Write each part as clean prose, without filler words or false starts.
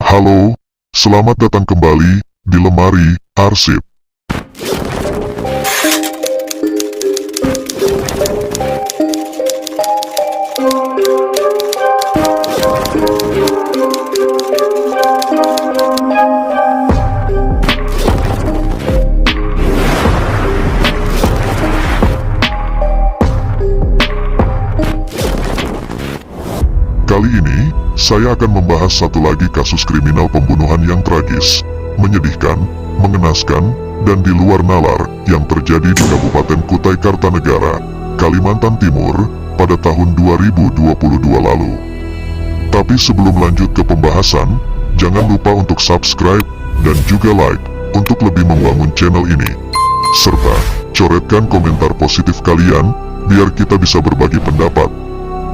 Halo, selamat datang kembali di Lemari Arsip. Kali ini, saya akan membahas satu lagi kasus kriminal pembunuhan yang tragis, menyedihkan, mengenaskan, dan di luar nalar yang terjadi di Kabupaten Kutai Kartanegara, Kalimantan Timur, pada tahun 2022 lalu. Tapi sebelum lanjut ke pembahasan, jangan lupa untuk subscribe dan juga like untuk lebih membangun channel ini. Serta, coretkan komentar positif kalian, biar kita bisa berbagi pendapat.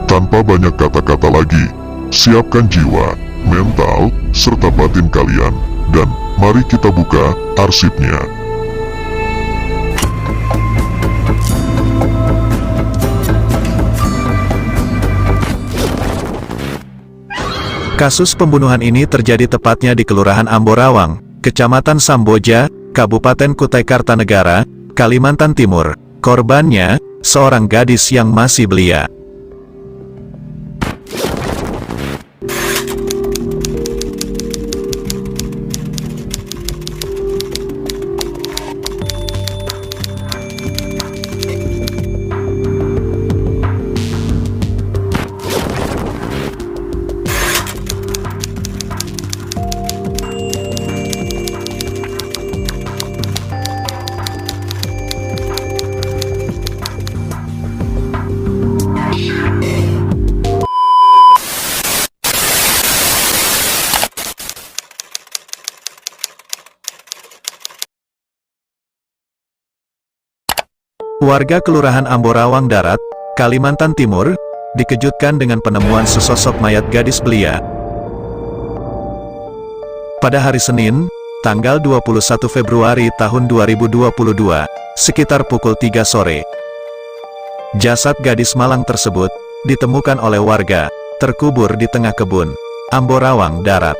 Tanpa banyak kata-kata lagi, siapkan jiwa, mental, serta batin kalian, dan mari kita buka arsipnya. Kasus pembunuhan ini terjadi tepatnya di Kelurahan Amborawang, Kecamatan Samboja, Kabupaten Kutai Kartanegara, Kalimantan Timur. Korbannya, seorang gadis yang masih belia. Warga Kelurahan Amborawang Darat, Kalimantan Timur, dikejutkan dengan penemuan sesosok mayat gadis belia. Pada hari Senin, tanggal 21 Februari tahun 2022, sekitar pukul 3 sore. Jasad gadis malang tersebut ditemukan oleh warga, terkubur di tengah kebun, Amborawang Darat.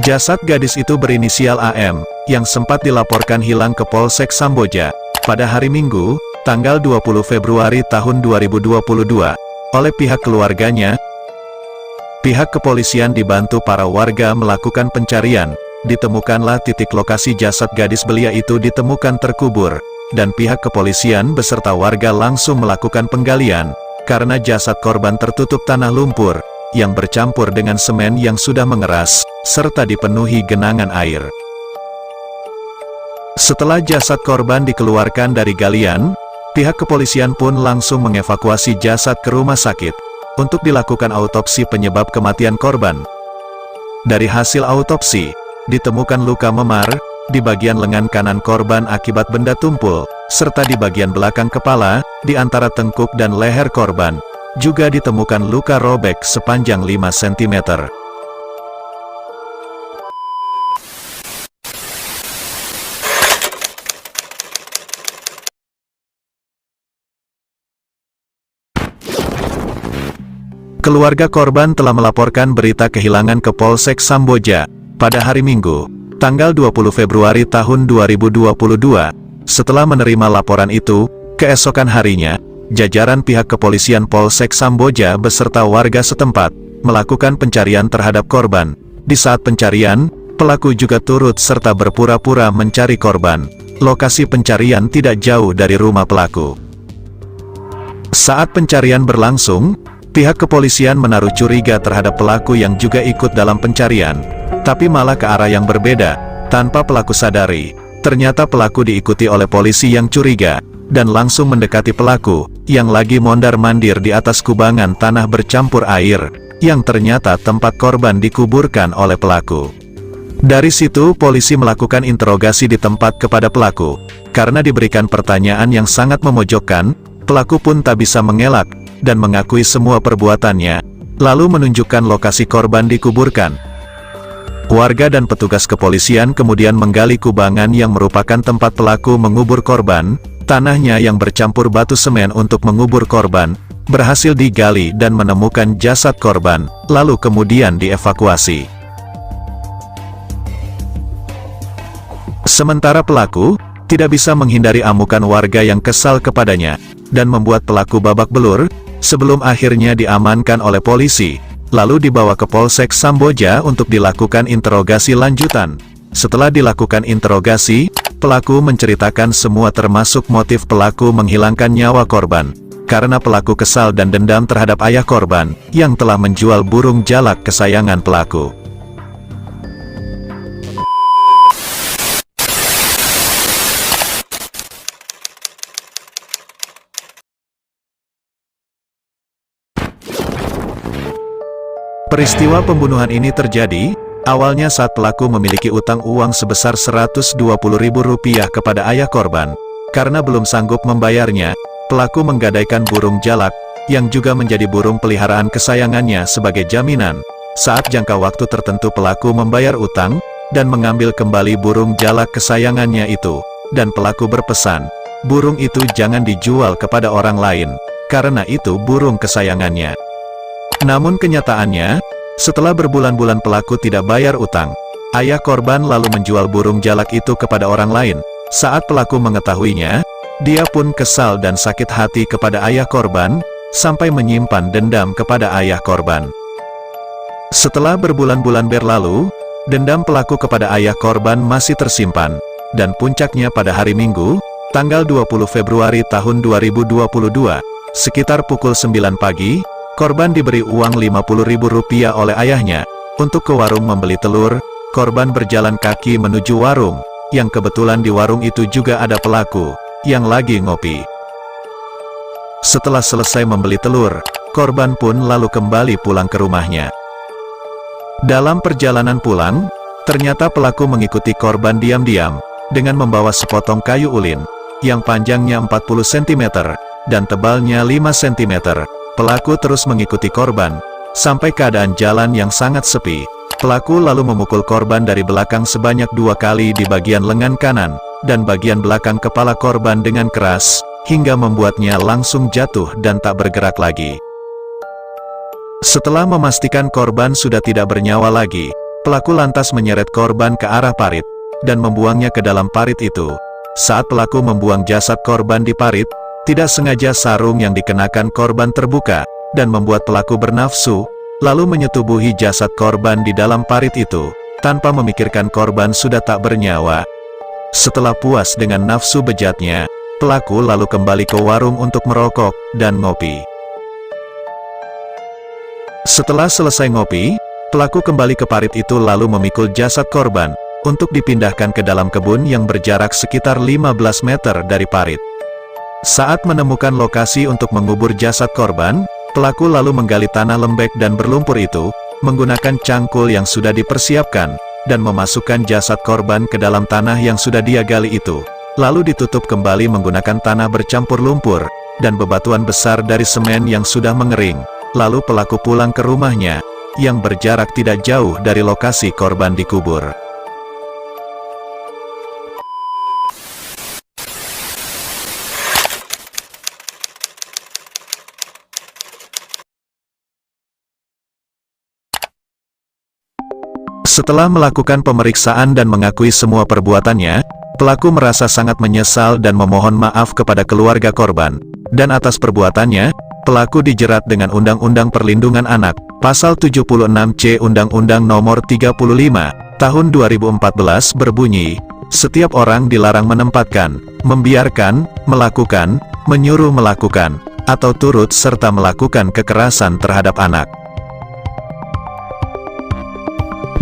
Jasad gadis itu berinisial AM, yang sempat dilaporkan hilang ke Polsek Samboja pada hari Minggu, tanggal 20 Februari tahun 2022, oleh pihak keluarganya. Pihak kepolisian dibantu para warga melakukan pencarian. Ditemukanlah titik lokasi jasad gadis belia itu ditemukan terkubur, dan pihak kepolisian beserta warga langsung melakukan penggalian, karena jasad korban tertutup tanah lumpur, yang bercampur dengan semen yang sudah mengeras, serta dipenuhi genangan air. Setelah jasad korban dikeluarkan dari galian, pihak kepolisian pun langsung mengevakuasi jasad ke rumah sakit, untuk dilakukan autopsi penyebab kematian korban. Dari hasil autopsi, ditemukan luka memar, di bagian lengan kanan korban akibat benda tumpul, serta di bagian belakang kepala, di antara tengkuk dan leher korban, juga ditemukan luka robek sepanjang 5 cm. Keluarga korban telah melaporkan berita kehilangan ke Polsek Samboja pada hari Minggu, tanggal 20 Februari tahun 2022. Setelah menerima laporan itu, keesokan harinya, jajaran pihak kepolisian Polsek Samboja beserta warga setempat melakukan pencarian terhadap korban. Di saat pencarian, pelaku juga turut serta berpura-pura mencari korban. Lokasi pencarian tidak jauh dari rumah pelaku. Saat pencarian berlangsung, pihak kepolisian menaruh curiga terhadap pelaku yang juga ikut dalam pencarian, tapi malah ke arah yang berbeda, tanpa pelaku sadari. Ternyata pelaku diikuti oleh polisi yang curiga, dan langsung mendekati pelaku, yang lagi mondar-mandir di atas kubangan tanah bercampur air, yang ternyata tempat korban dikuburkan oleh pelaku. Dari situ polisi melakukan interogasi di tempat kepada pelaku. Karena diberikan pertanyaan yang sangat memojokkan, pelaku pun tak bisa mengelak, dan mengakui semua perbuatannya, lalu menunjukkan lokasi korban dikuburkan. Warga dan petugas kepolisian kemudian menggali kubangan yang merupakan tempat pelaku mengubur korban. Tanahnya yang bercampur batu semen untuk mengubur korban, berhasil digali dan menemukan jasad korban, lalu kemudian dievakuasi. Sementara pelaku tidak bisa menghindari amukan warga yang kesal kepadanya, dan membuat pelaku babak belur, sebelum akhirnya diamankan oleh polisi, lalu dibawa ke Polsek Samboja untuk dilakukan interogasi lanjutan. Setelah dilakukan interogasi, pelaku menceritakan semua termasuk motif pelaku menghilangkan nyawa korban, karena pelaku kesal dan dendam terhadap ayah korban, yang telah menjual burung jalak kesayangan pelaku. Peristiwa pembunuhan ini terjadi, awalnya saat pelaku memiliki utang uang sebesar Rp120.000 kepada ayah korban. Karena belum sanggup membayarnya, pelaku menggadaikan burung jalak, yang juga menjadi burung peliharaan kesayangannya sebagai jaminan. Saat jangka waktu tertentu pelaku membayar utang, dan mengambil kembali burung jalak kesayangannya itu, dan pelaku berpesan, burung itu jangan dijual kepada orang lain, karena itu burung kesayangannya. Namun kenyataannya, setelah berbulan-bulan pelaku tidak bayar utang, ayah korban lalu menjual burung jalak itu kepada orang lain. Saat pelaku mengetahuinya, dia pun kesal dan sakit hati kepada ayah korban, sampai menyimpan dendam kepada ayah korban. Setelah berbulan-bulan berlalu, dendam pelaku kepada ayah korban masih tersimpan, dan puncaknya pada hari Minggu, tanggal 20 Februari tahun 2022, sekitar pukul 9 pagi, korban diberi uang Rp50.000 oleh ayahnya, untuk ke warung membeli telur. Korban berjalan kaki menuju warung, yang kebetulan di warung itu juga ada pelaku, yang lagi ngopi. Setelah selesai membeli telur, korban pun lalu kembali pulang ke rumahnya. Dalam perjalanan pulang, ternyata pelaku mengikuti korban diam-diam, dengan membawa sepotong kayu ulin, yang panjangnya 40 cm, dan tebalnya 5 cm. Pelaku terus mengikuti korban, sampai keadaan jalan yang sangat sepi. Pelaku lalu memukul korban dari belakang sebanyak 2 kali di bagian lengan kanan, dan bagian belakang kepala korban dengan keras, hingga membuatnya langsung jatuh dan tak bergerak lagi. Setelah memastikan korban sudah tidak bernyawa lagi, pelaku lantas menyeret korban ke arah parit, dan membuangnya ke dalam parit itu. Saat pelaku membuang jasad korban di parit, tidak sengaja sarung yang dikenakan korban terbuka, dan membuat pelaku bernafsu, lalu menyetubuhi jasad korban di dalam parit itu, tanpa memikirkan korban sudah tak bernyawa. Setelah puas dengan nafsu bejatnya, pelaku lalu kembali ke warung untuk merokok dan ngopi. Setelah selesai ngopi, pelaku kembali ke parit itu lalu memikul jasad korban, untuk dipindahkan ke dalam kebun yang berjarak sekitar 15 meter dari parit. Saat menemukan lokasi untuk mengubur jasad korban, pelaku lalu menggali tanah lembek dan berlumpur itu, menggunakan cangkul yang sudah dipersiapkan, dan memasukkan jasad korban ke dalam tanah yang sudah dia gali itu, lalu ditutup kembali menggunakan tanah bercampur lumpur, dan bebatuan besar dari semen yang sudah mengering. Lalu pelaku pulang ke rumahnya, yang berjarak tidak jauh dari lokasi korban dikubur. Setelah melakukan pemeriksaan dan mengakui semua perbuatannya, pelaku merasa sangat menyesal dan memohon maaf kepada keluarga korban. Dan atas perbuatannya, pelaku dijerat dengan Undang-Undang Perlindungan Anak, Pasal 76C Undang-Undang Nomor 35, Tahun 2014 berbunyi, setiap orang dilarang menempatkan, membiarkan, melakukan, menyuruh melakukan, atau turut serta melakukan kekerasan terhadap anak.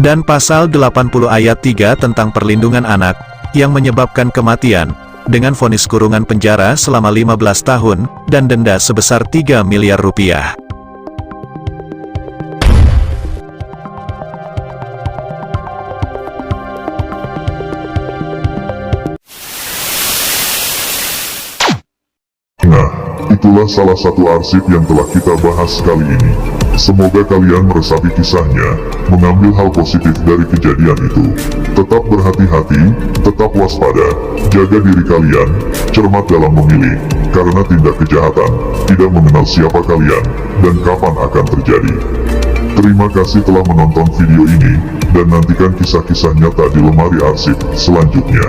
Dan pasal 80 ayat 3 tentang perlindungan anak, yang menyebabkan kematian, dengan vonis kurungan penjara selama 15 tahun, dan denda sebesar 3 miliar rupiah. Nah, itulah salah satu arsip yang telah kita bahas kali ini. Semoga kalian meresapi kisahnya, mengambil hal positif dari kejadian itu. Tetap berhati-hati, tetap waspada, jaga diri kalian, cermat dalam memilih, karena tindak kejahatan tidak mengenal siapa kalian, dan kapan akan terjadi. Terima kasih telah menonton video ini, dan nantikan kisah-kisah nyata di lemari arsip selanjutnya.